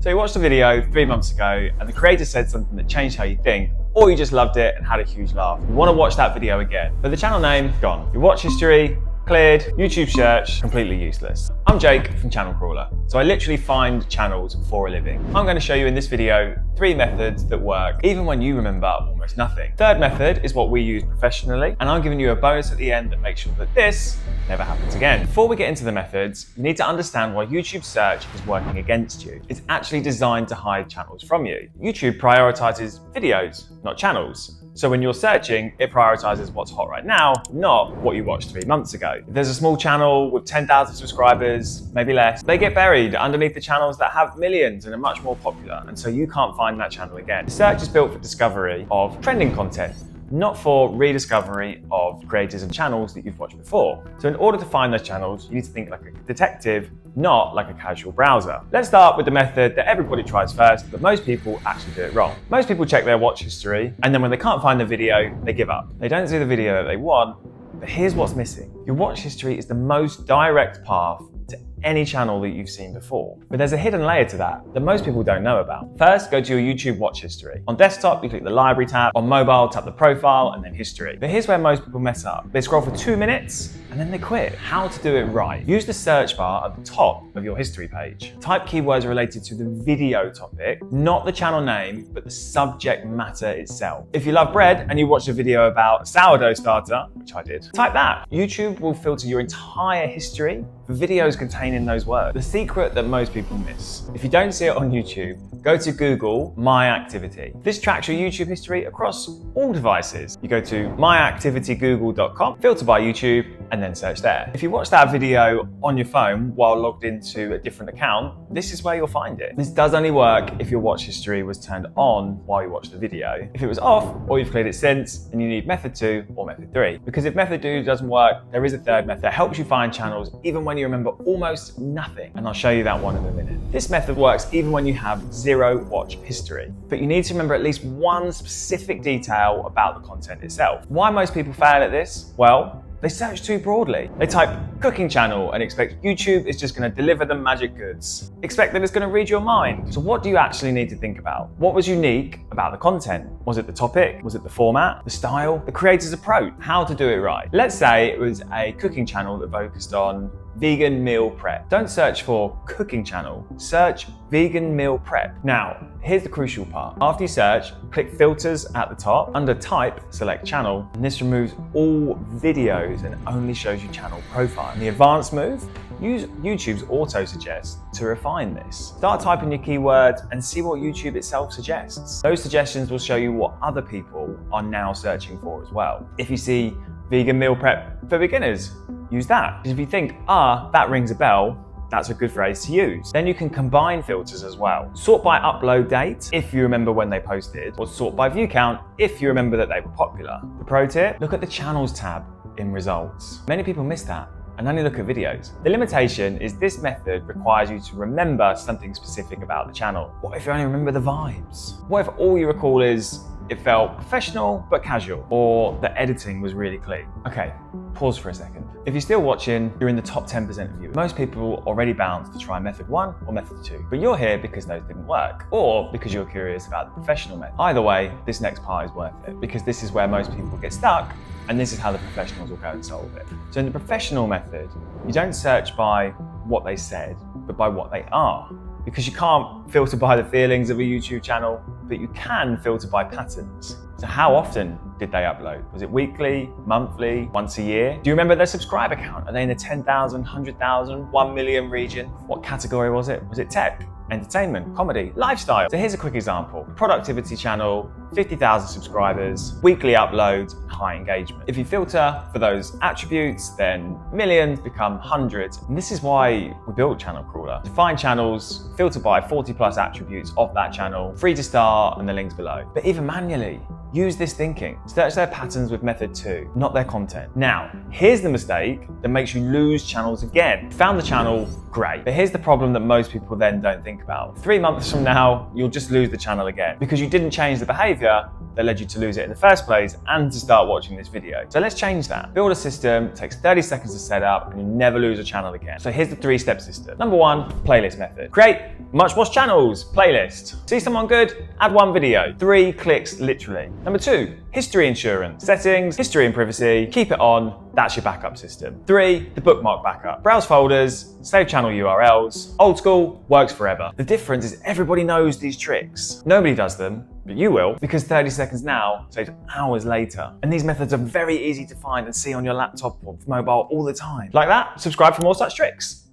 So you watched a video 3 months ago and the creator said something that changed how you think, or you just loved it and had a huge laugh. You want to watch that video again, but the channel name, gone. Your watch history, cleared, YouTube search, completely useless. I'm Jake from Channel Crawler. So I literally find channels for a living. I'm going to show you in this video 3 methods that work even when you remember almost nothing. Third method is what we use professionally, and I'm giving you a bonus at the end that makes sure that this never happens again. Before we get into the methods, you need to understand why YouTube search is working against you. It's actually designed to hide channels from you. YouTube prioritizes videos, not channels. So when you're searching, it prioritizes what's hot right now, not what you watched 3 months ago. If there's a small channel with 10,000 subscribers, maybe less, they get buried underneath the channels that have millions and are much more popular, and so you can't find that channel again. The search is built for discovery of trending content, not for rediscovery of creators and channels that you've watched before. So in order to find those channels, you need to think like a detective, not like a casual browser. Let's start with the method that everybody tries first, but most people actually do it wrong. Most people check their watch history, and then when they can't find the video, they give up. They don't see the video that they want, but here's what's missing. Your watch history is the most direct path to any channel that you've seen before. But there's a hidden layer to that most people don't know about. First, go to your YouTube watch history. On desktop, you click the library tab. On mobile, tap the profile and then history. But here's where most people mess up. They scroll for 2 minutes and then they quit. How to do it right. Use the search bar at the top of your history page. Type keywords related to the video topic, not the channel name, but the subject matter itself. If you love bread and you watched a video about sourdough starter, which I did, type that. YouTube will filter your entire history for videos containing those words. The secret that most people miss. If you don't see it on YouTube, go to Google My Activity. This tracks your YouTube history across all devices. You go to myactivitygoogle.com, filter by YouTube, and then search there. If you watch that video on your phone while logged into a different account, this is where you'll find it. This does only work if your watch history was turned on while you watched the video. If it was off, or you've cleared it since, then you need method 2 or method 3. Because if method 2 doesn't work, there is a third method that helps you find channels even when you remember almost nothing. And I'll show you that one in a minute. This method works even when you have 0 watch history. But you need to remember at least one specific detail about the content itself. Why most people fail at this? Well, they search too broadly. They type cooking channel and expect YouTube is just going to deliver them magic goods. Expect that it's going to read your mind. So what do you actually need to think about? What was unique about the content? Was it the topic? Was it the format? The style? The creator's approach? How to do it right? Let's say it was a cooking channel that focused on vegan meal prep. Don't search for cooking channel, search vegan meal prep. Now, here's the crucial part. After you search, click filters at the top. Under type, select channel, and this removes all videos and only shows you channel profile. And the advanced move, use YouTube's auto suggest to refine this. Start typing your keywords and see what YouTube itself suggests. Those suggestions will show you what other people are now searching for as well. If you see vegan meal prep for beginners, use that. Because if you think, that rings a bell, that's a good phrase to use. Then you can combine filters as well. Sort by upload date, if you remember when they posted, or sort by view count, if you remember that they were popular. The pro tip, look at the channels tab in results. Many people miss that and only look at videos. The limitation is this method requires you to remember something specific about the channel. What if you only remember the vibes? What if all you recall is it felt professional but casual, or the editing was really clean? Okay, pause for a second. If you're still watching, you're in the top 10% of viewers. Most people already bound to try method 1 or method 2, but you're here because those didn't work, or because you're curious about the professional method. Either way, this next part is worth it, because this is where most people get stuck, and this is how the professionals will go and solve it. So in the professional method, you don't search by what they said, but by what they are. Because you can't filter by the feelings of a YouTube channel, but you can filter by patterns. So how often did they upload? Was it weekly, monthly, once a year? Do you remember their subscriber count? Are they in the 10,000, 100,000, 1 million region? What category was it? Was it tech, entertainment, comedy, lifestyle? So here's a quick example. Productivity channel, 50,000 subscribers, weekly uploads, high engagement. If you filter for those attributes, then millions become hundreds. And this is why we built Channel Crawler. To find channels, filter by 40+ attributes of that channel, free to start, and the links below. But even manually, use this thinking. Search their patterns with method 2, not their content. Now, here's the mistake that makes you lose channels again. Found the channel, great. But here's the problem that most people then don't think about. 3 months from now, you'll just lose the channel again because you didn't change the behavior. behavior that led you to lose it in the first place and to start watching this video. So let's change that. Build a system, it takes 30 seconds to set up, and you'll never lose a channel again. So here's the 3-step system. Number 1, playlist method. Create much watched channels, playlist. See someone good? Add 1 video. 3 clicks literally. Number 2, history insurance. Settings, history and privacy, keep it on. That's your backup system. 3, the bookmark backup. Browse folders, save channel URLs. Old school, works forever. The difference is everybody knows these tricks. Nobody does them, but you will, because 30 seconds now saves hours later. And these methods are very easy to find and see on your laptop or mobile all the time. Like that? Subscribe for more such tricks.